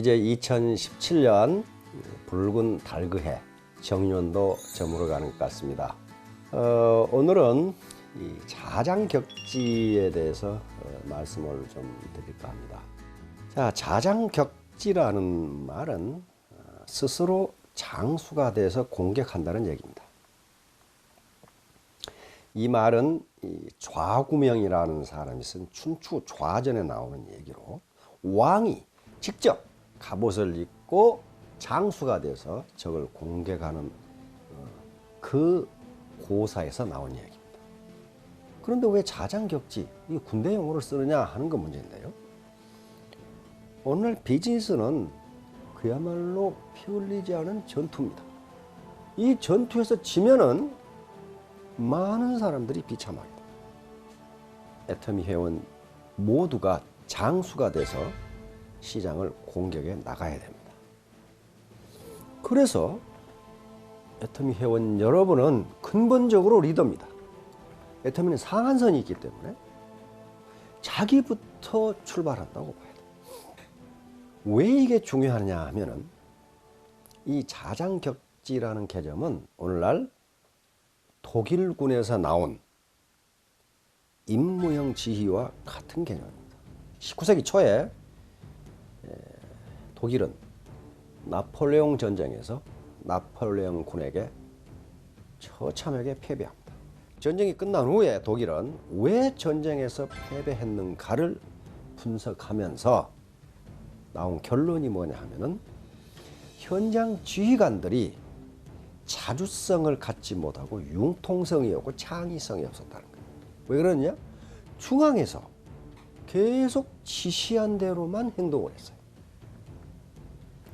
이제 2017년 붉은 달그해 정년도 저물어가는 것 같습니다. 오늘은 이 자장격지에 대해서 말씀을 좀 드릴까 합니다. 자, 자장격지라는 말은 스스로 장수가 돼서 공격한다는 얘기입니다. 이 말은 이 좌구명이라는 사람이 쓴 춘추 좌전에 나오는 얘기로 왕이 직접 갑옷을 입고 장수가 돼서 적을 공격하는 그 고사에서 나온 얘기입니다. 그런데 왜 자장격지, 이 군대 용어를 쓰느냐 하는 건 문제인데요. 오늘 비즈니스는 그야말로 피 흘리지 않은 전투입니다. 이 전투에서 지면은 많은 사람들이 비참합니다. 애터미 회원 모두가 장수가 돼서 시장을 공격해 나가야 됩니다. 그래서 애터미 회원 여러분은 근본적으로 리더입니다. 애터미는 상한선이 있기 때문에 자기부터 출발한다고 봐야 돼요. 왜 이게 중요하냐 하면은 이 자장격지라는 개념은 오늘날 독일군에서 나온 임무형 지휘와 같은 개념입니다. 19세기 초에 독일은 나폴레옹 전쟁에서 나폴레옹 군에게 처참하게 패배합니다. 전쟁이 끝난 후에 독일은 왜 전쟁에서 패배했는가를 분석하면서 나온 결론이 뭐냐 하면은 현장 지휘관들이 자주성을 갖지 못하고 융통성이 없고 창의성이 없었다는 거예요. 왜 그러냐? 중앙에서 계속 지시한 대로만 행동을 했어요.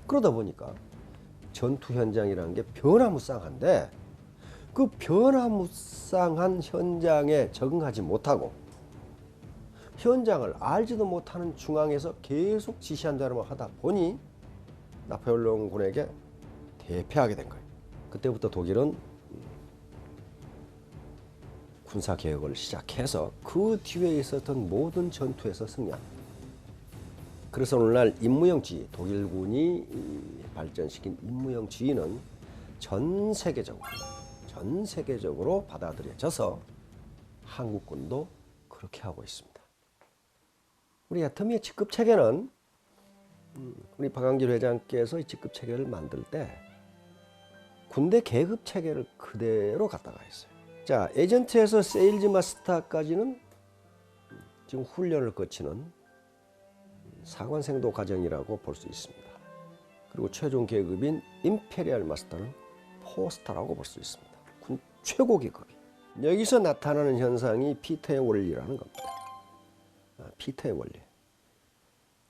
그러다 보니까 전투 현장이라는 게 변화무쌍한데 그 변화무쌍한 현장에 적응하지 못하고 현장을 알지도 못하는 중앙에서 계속 지시한 대로만 하다 보니 나폴레옹 군에게 대패하게 된 거예요. 그때부터 독일은 군사개혁을 시작해서 그 뒤에 있었던 모든 전투에서 승리합니다. 그래서 오늘날 임무형 지휘, 독일군이 발전시킨 임무형 지휘는 전 세계적으로 받아들여져서 한국군도 그렇게 하고 있습니다. 우리 애터미의 직급체계는 우리 박광길 회장께서 이 직급체계를 만들 때 군대 계급체계를 그대로 갖다가 했어요. 자, 에이전트에서 세일즈 마스터까지는 지금 훈련을 거치는 사관생도 과정이라고 볼 수 있습니다. 그리고 최종 계급인 임페리얼 마스터는 포스터라고 볼 수 있습니다. 군 최고 계급이. 여기서 나타나는 현상이 피터의 원리라는 겁니다. 피터의 원리.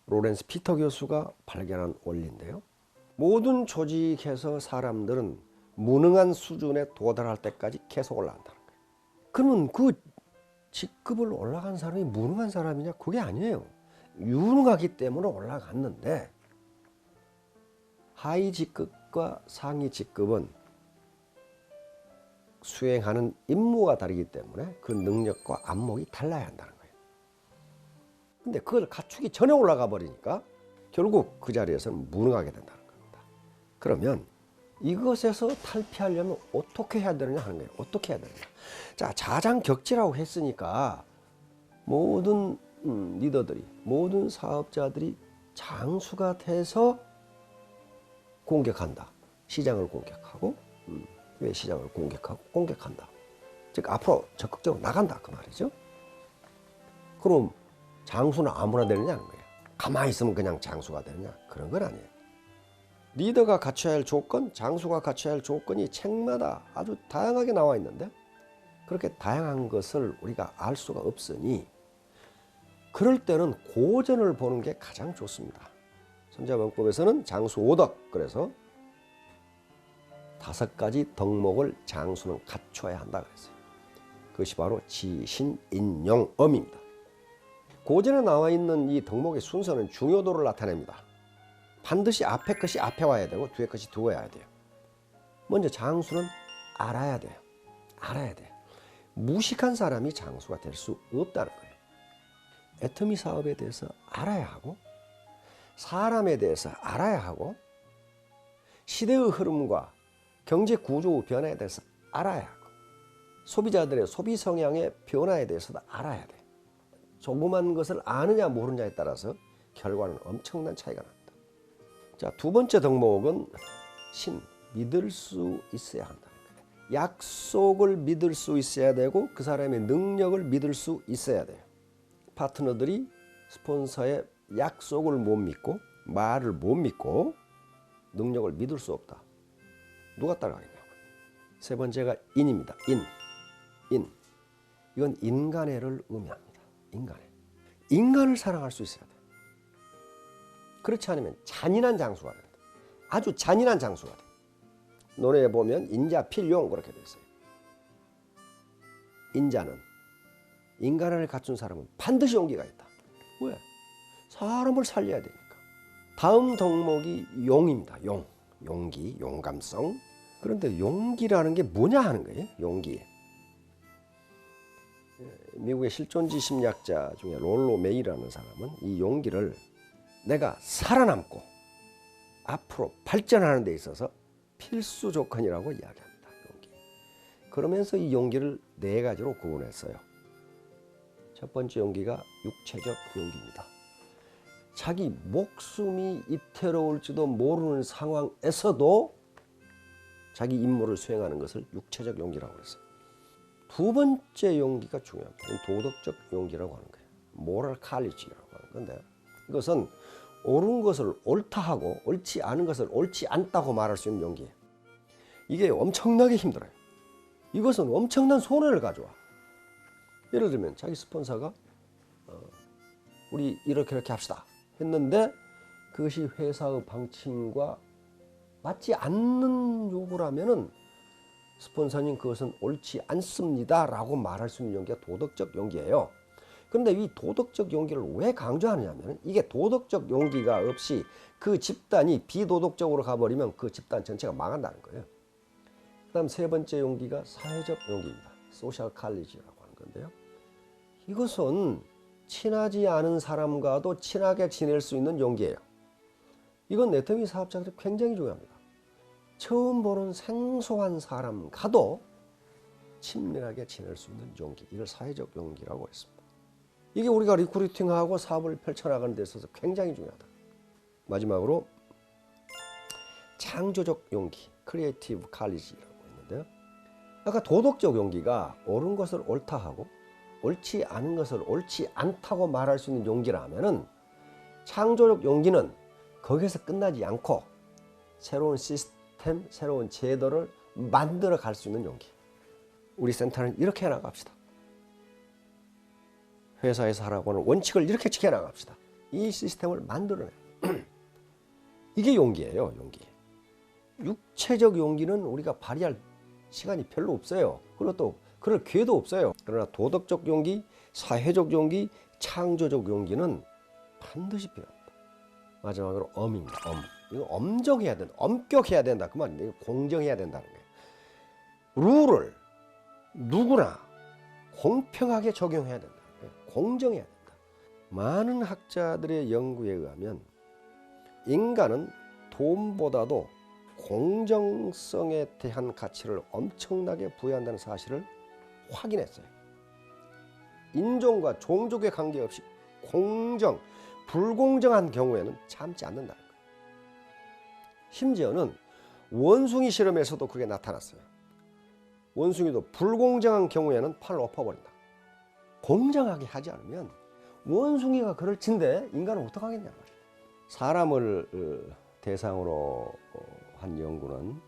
로렌스 피터 교수가 발견한 원리인데요. 모든 조직에서 사람들은 무능한 수준에 도달할 때까지 계속 올라간다는 거예요. 그러면 그 직급을 올라간 사람이 무능한 사람이냐? 그게 아니에요. 유능하기 때문에 올라갔는데 하위 직급과 상위 직급은 수행하는 임무가 다르기 때문에 그 능력과 안목이 달라야 한다는 거예요. 근데 그걸 갖추기 전에 올라가 버리니까 결국 그 자리에서는 무능하게 된다는 겁니다. 그러면 이것에서 탈피하려면 어떻게 해야 되느냐 하는 거예요. 어떻게 해야 되느냐. 자, 자장격지라고 했으니까 모든 리더들이, 모든 사업자들이 장수가 돼서 공격한다. 시장을 공격하고, 왜 시장을 공격하고 공격한다. 즉 앞으로 적극적으로 나간다 그 말이죠. 그럼 장수는 아무나 되느냐는 거예요. 가만히 있으면 그냥 장수가 되느냐? 그런 건 아니에요. 리더가 갖춰야 할 조건, 장수가 갖춰야 할 조건이 책마다 아주 다양하게 나와 있는데 그렇게 다양한 것을 우리가 알 수가 없으니 그럴 때는 고전을 보는 게 가장 좋습니다. 선자병법에서는 장수 5덕, 그래서 5가지 덕목을 장수는 갖춰야 한다 그랬어요. 그것이 바로 지신인용엄입니다. 고전에 나와 있는 이 덕목의 순서는 중요도를 나타냅니다. 반드시 앞에 것이 앞에 와야 되고 뒤에 것이 뒤에 와야 돼요. 먼저 장수는 알아야 돼요. 알아야 돼요. 무식한 사람이 장수가 될 수 없다는 거예요. 애터미 사업에 대해서 알아야 하고 사람에 대해서 알아야 하고 시대의 흐름과 경제 구조 변화에 대해서 알아야 하고 소비자들의 소비 성향의 변화에 대해서도 알아야 돼. 조그만 것을 아느냐 모르느냐에 따라서 결과는 엄청난 차이가 난다. 자, 두 번째 덕목은 믿을 수 있어야 한다. 약속을 믿을 수 있어야 되고 그 사람의 능력을 믿을 수 있어야 돼요. 파트너들이 스폰서의 약속을 못 믿고 말을 못 믿고 능력을 믿을 수 없다. 누가 따라가겠냐고요. 세 번째가 인입니다. 인. 이건 인간애를 의미합니다. 인간을 사랑할 수 있어야 돼. 그렇지 않으면 잔인한 장수가 된다. 아주 잔인한 장수가 돼. 노래에 보면 인자 필용 그렇게 돼 있어요. 인자는 인간을 갖춘 사람은 반드시 용기가 있다. 왜? 사람을 살려야 되니까. 다음 덕목이 용입니다. 용기, 용감성. 그런데 용기라는 게 뭐냐 하는 거예요. 용기. 미국의 실존지 심리학자 중에 롤로 메이라는 사람은 이 용기를 내가 살아남고 앞으로 발전하는 데 있어서 필수 조건이라고 이야기합니다. 용기. 그러면서 이 용기를 네 가지로 구분했어요. 첫 번째 용기가 육체적 용기입니다. 자기 목숨이 이태로울지도 모르는 상황에서도 자기 임무를 수행하는 것을 육체적 용기라고 했어요. 두 번째 용기가 중요합니다. 도덕적 용기라고 하는 거예요. 모럴 칼리지라고 하는 건데 이것은 옳은 것을 옳다 하고 옳지 않은 것을 옳지 않다고 말할 수 있는 용기예요. 이게 엄청나게 힘들어요. 이것은 엄청난 손해를 가져와. 예를 들면 자기 스폰서가 우리 이렇게 합시다 했는데 그것이 회사의 방침과 맞지 않는 요구라면은 스폰서님 그것은 옳지 않습니다 라고 말할 수 있는 용기가 도덕적 용기예요. 그런데 이 도덕적 용기를 왜 강조하느냐면 이게 도덕적 용기가 없이 그 집단이 비도덕적으로 가버리면 그 집단 전체가 망한다는 거예요. 그 다음 세 번째 용기가 사회적 용기입니다. 소셜 칼리지라고 하는 건데요. 이것은 친하지 않은 사람과도 친하게 지낼 수 있는 용기예요. 이건 네트워크 사업자들이 굉장히 중요합니다. 처음 보는 생소한 사람과도 친밀하게 지낼 수 있는 용기. 이걸 사회적 용기라고 했습니다. 이게 우리가 리크루팅하고 사업을 펼쳐나가는 데 있어서 굉장히 중요하다. 마지막으로 창조적 용기, 크리에이티브 칼리지라고 했는데요. 아까 도덕적 용기가 옳은 것을 옳다 하고 옳지 않은 것을 옳지 않다고 말할 수 있는 용기라면은 창조적 용기는 거기에서 끝나지 않고 새로운 시스템, 새로운 제도를 만들어 갈 수 있는 용기. 우리 센터는 이렇게 해나갑시다. 회사에서 하라고 하는 원칙을 이렇게 지켜나갑시다. 이 시스템을 만들어내요. 이게 용기예요. 용기. 육체적 용기는 우리가 발휘할 시간이 별로 없어요. 그리고 또 그럴 기회도 없어요. 그러나 도덕적 용기, 사회적 용기, 창조적 용기는 반드시 필요합니다. 마지막으로 엄입니다. 이거 엄정해야 된다. 엄격해야 된다. 그 말인데 공정해야 된다는 거예요. 룰을 누구나 공평하게 적용해야 된다. 공정해야 된다. 많은 학자들의 연구에 의하면 인간은 돈보다도 공정성에 대한 가치를 엄청나게 부여한다는 사실을 확인했어요. 인종과 종족에 관계없이 공정, 불공정한 경우에는 참지 않는다는 거예요. 심지어는 원숭이 실험에서도 그게 나타났어요. 원숭이도 불공정한 경우에는 팔을 엎어버린다. 공정하게 하지 않으면 원숭이가 그럴 진데 인간은 어떡하겠냐 말이에요. 사람을 대상으로 한 연구는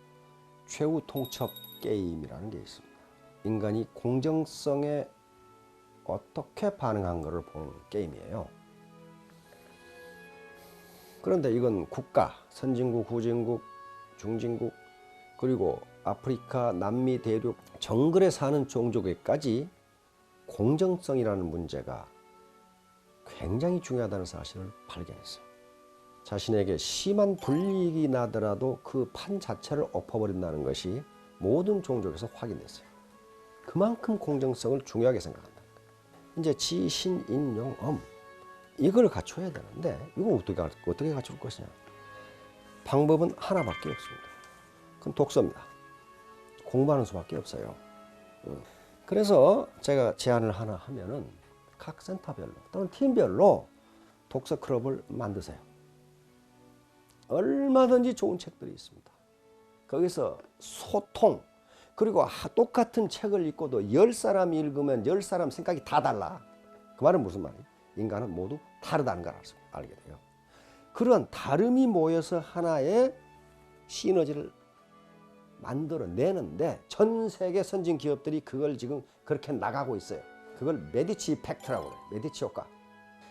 최후 통첩 게임이라는 게 있습니다. 인간이 공정성에 어떻게 반응한 것을 보는 게임이에요. 그런데 이건 국가, 선진국, 후진국, 중진국, 그리고 아프리카, 남미, 대륙, 정글에 사는 종족에까지 공정성이라는 문제가 굉장히 중요하다는 사실을 발견했어요. 자신에게 심한 불이익이 나더라도 그 판 자체를 엎어버린다는 것이 모든 종족에서 확인됐어요. 그만큼 공정성을 중요하게 생각한다. 이제 지, 신, 인, 용, 엄. 이걸 갖춰야 되는데 이거 어떻게 갖출 것이냐? 방법은 하나밖에 없습니다. 그건 독서입니다. 공부하는 수밖에 없어요. 그래서 제가 제안을 하나 하면은 각 센터별로 또는 팀별로 독서 클럽을 만드세요. 얼마든지 좋은 책들이 있습니다. 거기서 소통, 그리고 똑같은 책을 읽고도 10사람이 읽으면 10사람 생각이 다 달라. 그 말은 무슨 말이에요? 인간은 모두 다르다는 걸 알게 돼요. 그런 다름이 모여서 하나의 시너지를 만들어내는데 전 세계 선진 기업들이 그걸 지금 그렇게 나가고 있어요. 그걸 메디치 이펙트라고 그래요. 메디치 효과.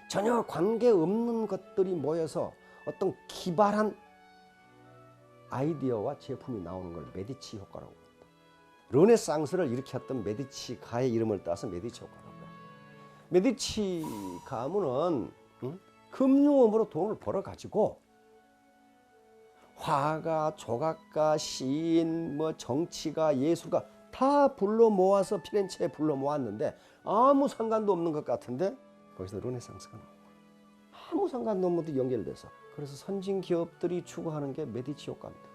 전혀 관계없는 것들이 모여서 어떤 기발한 아이디어와 제품이 나오는 걸 메디치 효과라고 합니다. 르네상스를 일으켰던 메디치가의 이름을 따서 메디치 효과라고 해요. 메디치 가문은 금융업으로 돈을 벌어가지고 화가, 조각가, 시인, 정치가, 예술가 다 불러 모아서 피렌체에 불러 모았는데 아무 상관도 없는 것 같은데 거기서 르네상스가 나온 거예요. 아무 상관도 없는 연결돼서. 그래서 선진 기업들이 추구하는 게 메디치 효과입니다.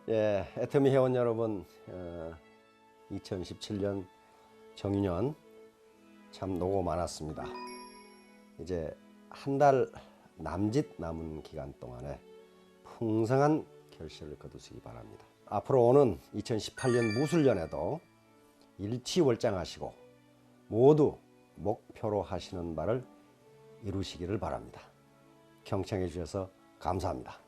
예, 애터미 회원 여러분, 2017년 정유년 참 노고 많았습니다. 이제 한 달 남짓 남은 기간 동안에 풍성한 결실을 거두시기 바랍니다. 앞으로 오는 2018년 무술년에도 일치월장하시고 모두 목표로 하시는 바를 이루시기를 바랍니다. 경청해 주셔서 감사합니다.